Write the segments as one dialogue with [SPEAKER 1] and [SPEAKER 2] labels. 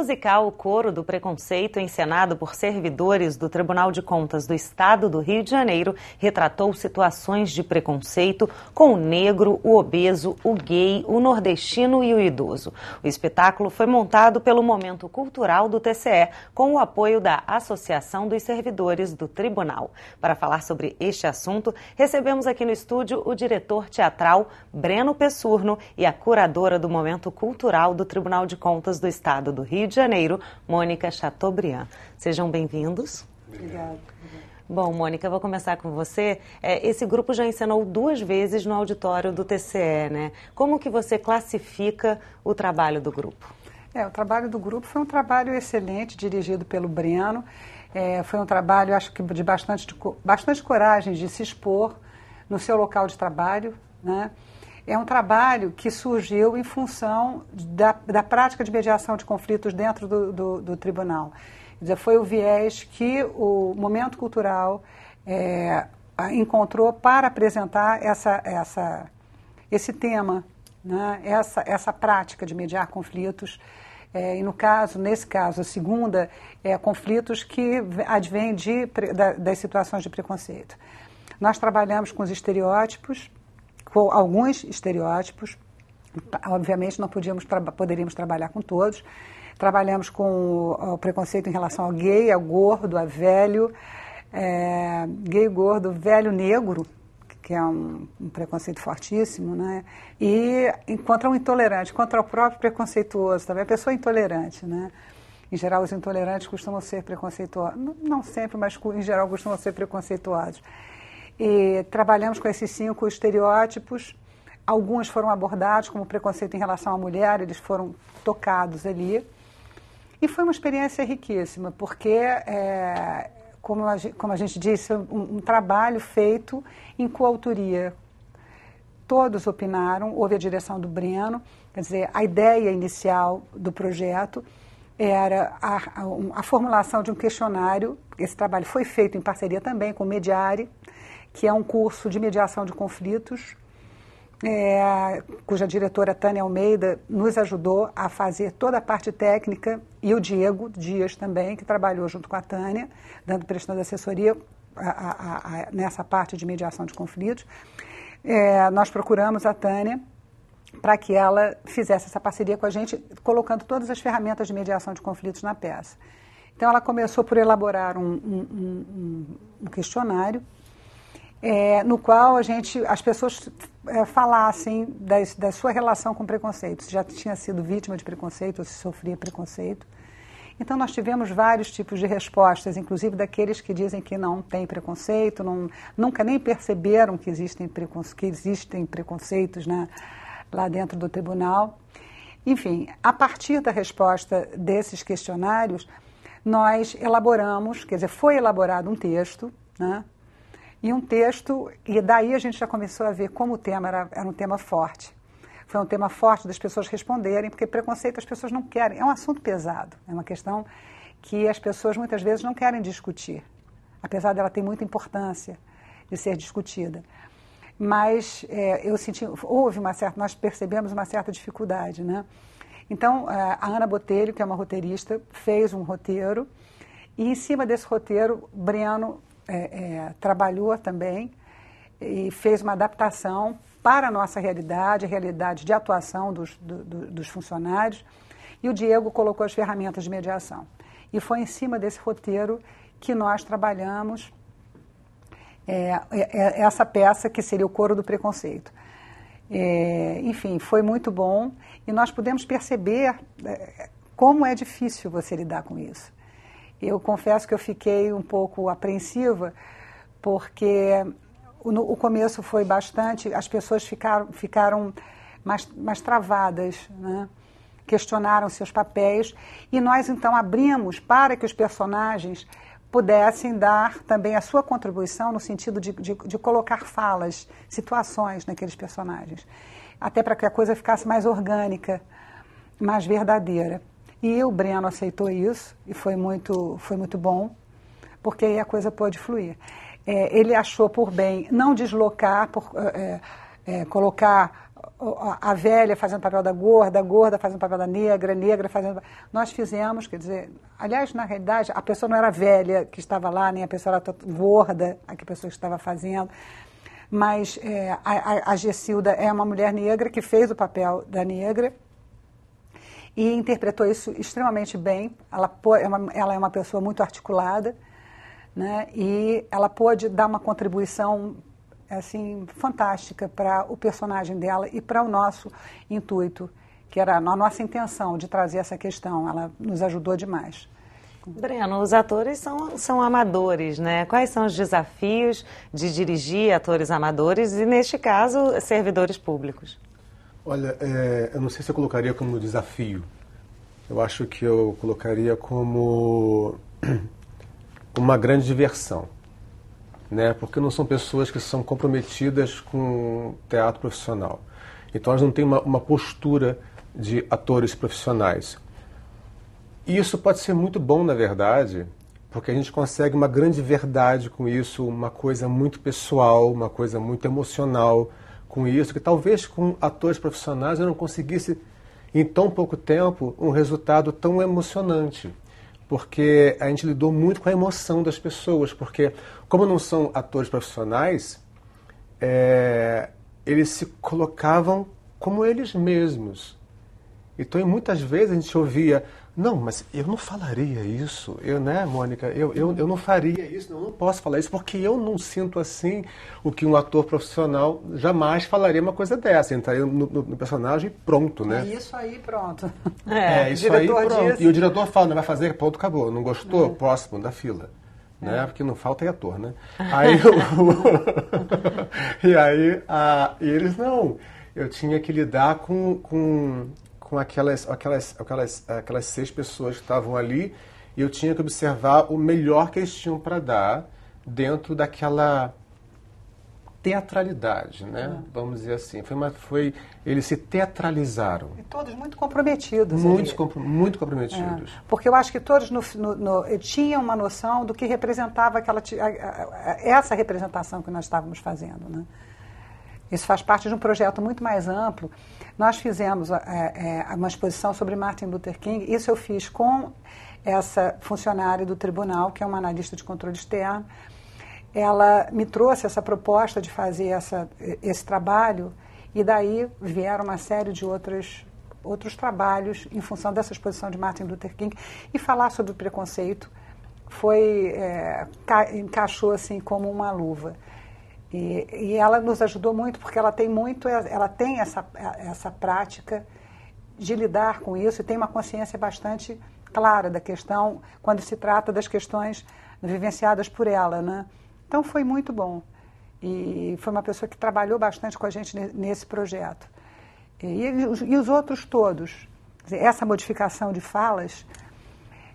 [SPEAKER 1] musical Coro do Preconceito, encenado por servidores do Tribunal de Contas do Estado do Rio de Janeiro, retratou situações de preconceito com o negro, o obeso, o gay, o nordestino e o idoso. O espetáculo foi montado pelo Momento Cultural do TCE, com o apoio da Associação dos Servidores do Tribunal. Para falar sobre este assunto, recebemos aqui no estúdio o diretor teatral Breno Pessurno e a curadora do Momento Cultural do Tribunal de Contas do Estado do Rio de Janeiro, Mônica Chateaubriand. Sejam bem-vindos.
[SPEAKER 2] Obrigada.
[SPEAKER 1] Bom, Mônica, eu vou começar com você. Esse grupo já encenou 2 vezes no auditório do TCE, né? Como que você classifica o trabalho do grupo?
[SPEAKER 2] O trabalho do grupo foi um trabalho excelente, dirigido pelo Breno. Foi um trabalho, acho que de bastante coragem de se expor no seu local de trabalho, né? É um trabalho que surgiu em função da prática de mediação de conflitos dentro do tribunal. Quer dizer, foi o viés que o Momento Cultural encontrou para apresentar esse tema, né? Essa prática de mediar conflitos. E nesse caso, a segunda, conflitos que advêm das situações de preconceito. Nós trabalhamos com os estereótipos, com alguns estereótipos, obviamente não poderíamos trabalhar com todos. Trabalhamos com o preconceito em relação ao gay, ao gordo, a velho, gay, gordo, velho, negro, que é um preconceito fortíssimo, né? E contra o intolerante, contra o próprio preconceituoso, também a pessoa intolerante, né? Em geral, os intolerantes costumam ser preconceituosos, não sempre, mas em geral costumam ser preconceituosos. E trabalhamos com esses 5 estereótipos. Alguns foram abordados como preconceito em relação à mulher, eles foram tocados ali. E foi uma experiência riquíssima, porque, como a gente disse, um trabalho feito em coautoria. Todos opinaram, houve a direção do Breno, quer dizer, a ideia inicial do projeto era a formulação de um questionário. Esse trabalho foi feito em parceria também com o Mediare, que é um curso de mediação de conflitos, cuja diretora Tânia Almeida nos ajudou a fazer toda a parte técnica, e o Diego Dias também, que trabalhou junto com a Tânia, prestando assessoria nessa parte de mediação de conflitos. Nós procuramos a Tânia para que ela fizesse essa parceria com a gente, colocando todas as ferramentas de mediação de conflitos na peça. Então, ela começou por elaborar um questionário, no qual as pessoas falassem da sua relação com preconceito, se já tinha sido vítima de preconceito ou se sofria preconceito. Então, nós tivemos vários tipos de respostas, inclusive daqueles que dizem que não tem preconceito, nunca nem perceberam que existem preconceitos, né, lá dentro do tribunal. Enfim, a partir da resposta desses questionários, nós elaboramos, quer dizer, foi elaborado um texto, né? E daí a gente já começou a ver como o tema era um tema forte. Foi um tema forte das pessoas responderem, porque preconceito as pessoas não querem. É um assunto pesado, é uma questão que as pessoas muitas vezes não querem discutir, apesar dela ter muita importância de ser discutida. Mas nós percebemos uma certa dificuldade, né? Então, a Ana Botelho, que é uma roteirista, fez um roteiro, e em cima desse roteiro, Breno trabalhou também e fez uma adaptação para a nossa realidade, a realidade de atuação dos funcionários, e o Diego colocou as ferramentas de mediação. E foi em cima desse roteiro que nós trabalhamos essa peça, que seria o Coro do Preconceito. Enfim, foi muito bom, e nós pudemos perceber como é difícil você lidar com isso. Eu confesso que eu fiquei um pouco apreensiva, porque o começo foi bastante, as pessoas ficaram mais travadas, né? Questionaram seus papéis, e nós então abrimos para que os personagens pudessem dar também a sua contribuição no sentido de colocar falas, situações naqueles personagens, até para que a coisa ficasse mais orgânica, mais verdadeira. E o Breno aceitou isso, e foi muito bom, porque aí a coisa pôde fluir. Ele achou por bem não deslocar colocar a velha fazendo papel da gorda, a gorda fazendo papel da negra, a negra fazendo... Nós fizemos, quer dizer... Aliás, na realidade, a pessoa não era velha que estava lá, nem a pessoa era gorda, a que a pessoa estava fazendo. Mas a Gessilda é uma mulher negra que fez o papel da negra e interpretou isso extremamente bem. Ela é uma pessoa muito articulada, né? E ela pôde dar uma contribuição assim, fantástica para o personagem dela e para o nosso intuito, que era a nossa intenção de trazer essa questão. Ela nos ajudou demais.
[SPEAKER 1] Breno, os atores são amadores, né? Quais são os desafios de dirigir atores amadores e, neste caso, servidores públicos?
[SPEAKER 3] Olha, eu não sei se eu colocaria como desafio. Eu acho que eu colocaria como uma grande diversão, né? Porque não são pessoas que são comprometidas com teatro profissional. Então, elas não têm uma postura de atores profissionais. E isso pode ser muito bom, na verdade, porque a gente consegue uma grande verdade com isso, uma coisa muito pessoal, uma coisa muito emocional com isso, que talvez com atores profissionais eu não conseguisse, em tão pouco tempo, um resultado tão emocionante. Porque a gente lidou muito com a emoção das pessoas, porque como não são atores profissionais, eles se colocavam como eles mesmos. Então, muitas vezes a gente ouvia, não, mas eu não falaria isso, né, Mônica? Eu não faria isso, eu não posso falar isso, porque eu não sinto assim o que um ator profissional jamais falaria uma coisa dessa. Entraria no personagem e pronto, né?
[SPEAKER 2] É isso aí, pronto.
[SPEAKER 3] Isso aí, pronto. E o diretor fala, não vai fazer, pronto, acabou. Não gostou? Próximo, da fila. Né? Porque não falta ator, né? Aí, e eles não. Eu tinha que lidar com aquelas 6 pessoas que estavam ali e eu tinha que observar o melhor que eles tinham para dar dentro daquela teatralidade, né? Vamos dizer assim. Eles se teatralizaram.
[SPEAKER 2] E todos muito comprometidos.
[SPEAKER 3] Muito comprometidos.
[SPEAKER 2] Porque eu acho que todos tinham uma noção do que representava essa representação que nós estávamos fazendo, né? Isso faz parte de um projeto muito mais amplo. Nós fizemos uma exposição sobre Martin Luther King. Isso eu fiz com essa funcionária do tribunal, que é uma analista de controle externo. Ela me trouxe essa proposta de fazer esse trabalho e daí vieram uma série de outros trabalhos em função dessa exposição de Martin Luther King. E falar sobre o preconceito encaixou assim como uma luva. E ela nos ajudou muito porque ela tem essa prática de lidar com isso e tem uma consciência bastante clara da questão quando se trata das questões vivenciadas por ela, né? Então foi muito bom e foi uma pessoa que trabalhou bastante com a gente nesse projeto. E os outros todos, essa modificação de falas,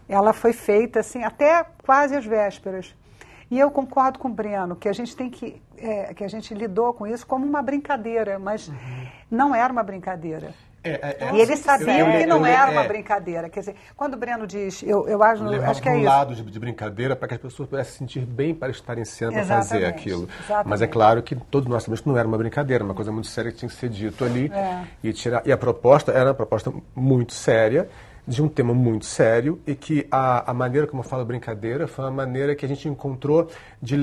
[SPEAKER 2] ela foi feita assim até quase às vésperas. E eu concordo com o Breno, que a gente que a gente lidou com isso como uma brincadeira, mas não era uma brincadeira. E eles sabiam que não era uma brincadeira. Quer dizer, quando o Breno diz, eu acho que é isso.
[SPEAKER 3] Lado de brincadeira para que as pessoas pudessem se sentir bem para estar em cena para fazer aquilo. Exatamente. Mas é claro que todos nós sabemos que não era uma brincadeira, uma coisa muito séria que tinha que ser dito ali. E a proposta era uma proposta muito séria, de um tema muito sério, e que a maneira como eu falo brincadeira foi uma maneira que a gente encontrou de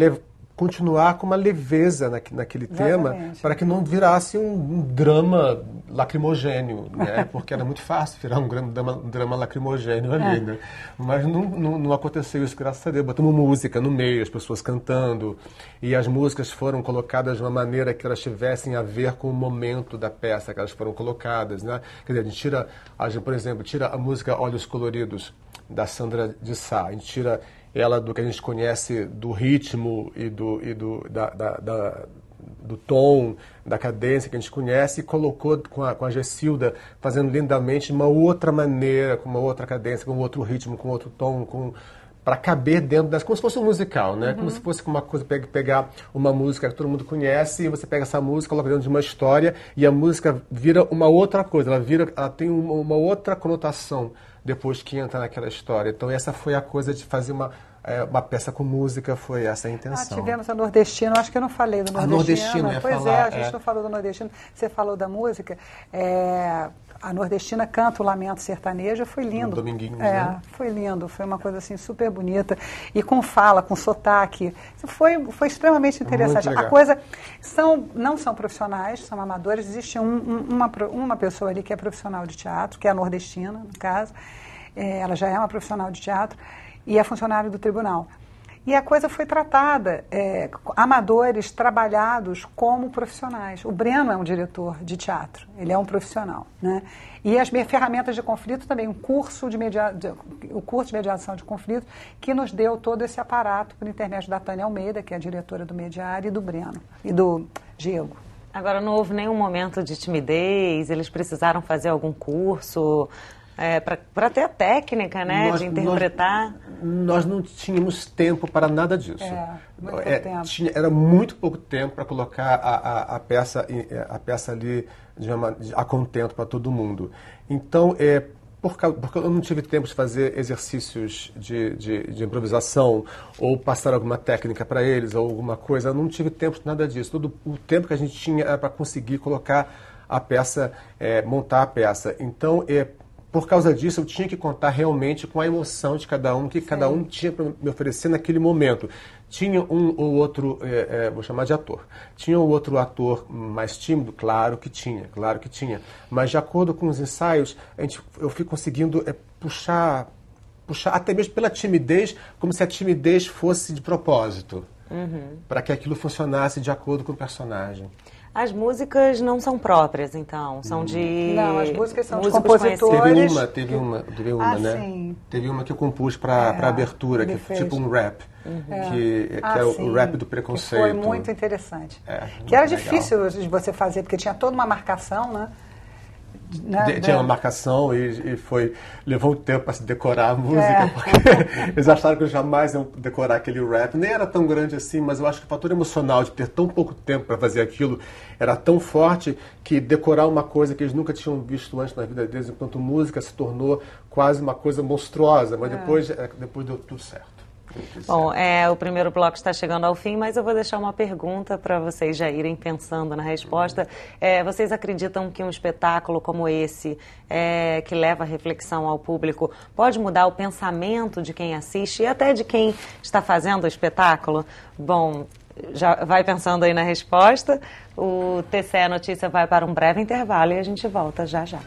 [SPEAKER 3] continuar com uma leveza naquele tema, para que não virasse um drama lacrimogêneo, né? Porque era muito fácil virar um drama lacrimogênio ali, né? Mas não aconteceu isso, graças a Deus. Botamos música no meio, as pessoas cantando, e as músicas foram colocadas de uma maneira que elas tivessem a ver com o momento da peça que elas foram colocadas, né? Quer dizer, por exemplo, tira a música Olhos Coloridos, da Sandra de Sá, a gente tira ela do que a gente conhece do ritmo e do tom, da cadência que a gente conhece, e colocou com a Gessilda fazendo lindamente de uma outra maneira, com uma outra cadência, com outro ritmo, com outro tom, para caber dentro como se fosse um musical, né? Como se fosse uma coisa, pegar uma música que todo mundo conhece, e você pega essa música, coloca dentro de uma história, e a música vira uma outra coisa, ela tem uma outra conotação depois que entra naquela história. Então essa foi a coisa de fazer uma peça com música, foi essa a intenção.
[SPEAKER 2] Tivemos a Nordestina, acho que eu não falei do Nordestina.
[SPEAKER 3] A Nordestina,
[SPEAKER 2] pois é, a gente não falou do Nordestina. Você falou da música. A Nordestina canta o Lamento Sertanejo, foi lindo.
[SPEAKER 3] No Dominguinhos, né?
[SPEAKER 2] Foi lindo, foi uma coisa assim super bonita. E com fala, com sotaque. Foi extremamente interessante. A coisa, não são profissionais, são amadores. Existe uma pessoa ali que é profissional de teatro, que é a Nordestina, no caso. Ela já é uma profissional de teatro e é funcionária do tribunal. E a coisa foi tratada, amadores trabalhados como profissionais. O Breno é um diretor de teatro, ele é um profissional, né? E as ferramentas de conflito também, o curso de mediação de conflito, que nos deu todo esse aparato por intermédio da Tânia Almeida, que é a diretora do Mediar, e do Breno, e do Diego.
[SPEAKER 1] Agora, não houve nenhum momento de timidez, eles precisaram fazer algum curso... para ter a técnica, né, de interpretar.
[SPEAKER 3] Nós não tínhamos tempo para nada disso.
[SPEAKER 2] Muito pouco tempo.
[SPEAKER 3] Era muito pouco tempo para colocar a peça ali a contento para todo mundo. Então, porque eu não tive tempo de fazer exercícios de improvisação ou passar alguma técnica para eles ou alguma coisa, eu não tive tempo de nada disso. Todo o tempo que a gente tinha era para conseguir colocar a peça, montar a peça. Então, por causa disso, eu tinha que contar realmente com a emoção de cada um, que cada um tinha para me oferecer naquele momento. Tinha um ou outro, vou chamar de ator, tinha um outro ator mais tímido? Claro que tinha. Mas de acordo com os ensaios, eu fui conseguindo puxar até mesmo pela timidez, como se a timidez fosse de propósito, para que aquilo funcionasse de acordo com o personagem.
[SPEAKER 1] As músicas não são próprias, então, são de...
[SPEAKER 2] Não, as músicas são de compositores.
[SPEAKER 3] Teve uma, né?
[SPEAKER 2] Sim.
[SPEAKER 3] Teve uma que eu compus para abertura, que foi tipo um rap, que é o rap do preconceito.
[SPEAKER 2] Que foi muito interessante. Que era difícil de você fazer, porque tinha toda uma marcação, né?
[SPEAKER 3] Tinha uma marcação levou um tempo para se decorar a música, porque eles acharam que eu jamais ia decorar aquele rap. Nem era tão grande assim, mas eu acho que o fator emocional de ter tão pouco tempo para fazer aquilo era tão forte que decorar uma coisa que eles nunca tinham visto antes na vida deles, enquanto música, se tornou quase uma coisa monstruosa, mas depois deu tudo certo.
[SPEAKER 1] Bom, o primeiro bloco está chegando ao fim, mas eu vou deixar uma pergunta para vocês já irem pensando na resposta. Vocês acreditam que um espetáculo como esse, que leva a reflexão ao público, pode mudar o pensamento de quem assiste e até de quem está fazendo o espetáculo? Bom, já vai pensando aí na resposta. O TCE Notícia vai para um breve intervalo e a gente volta já já.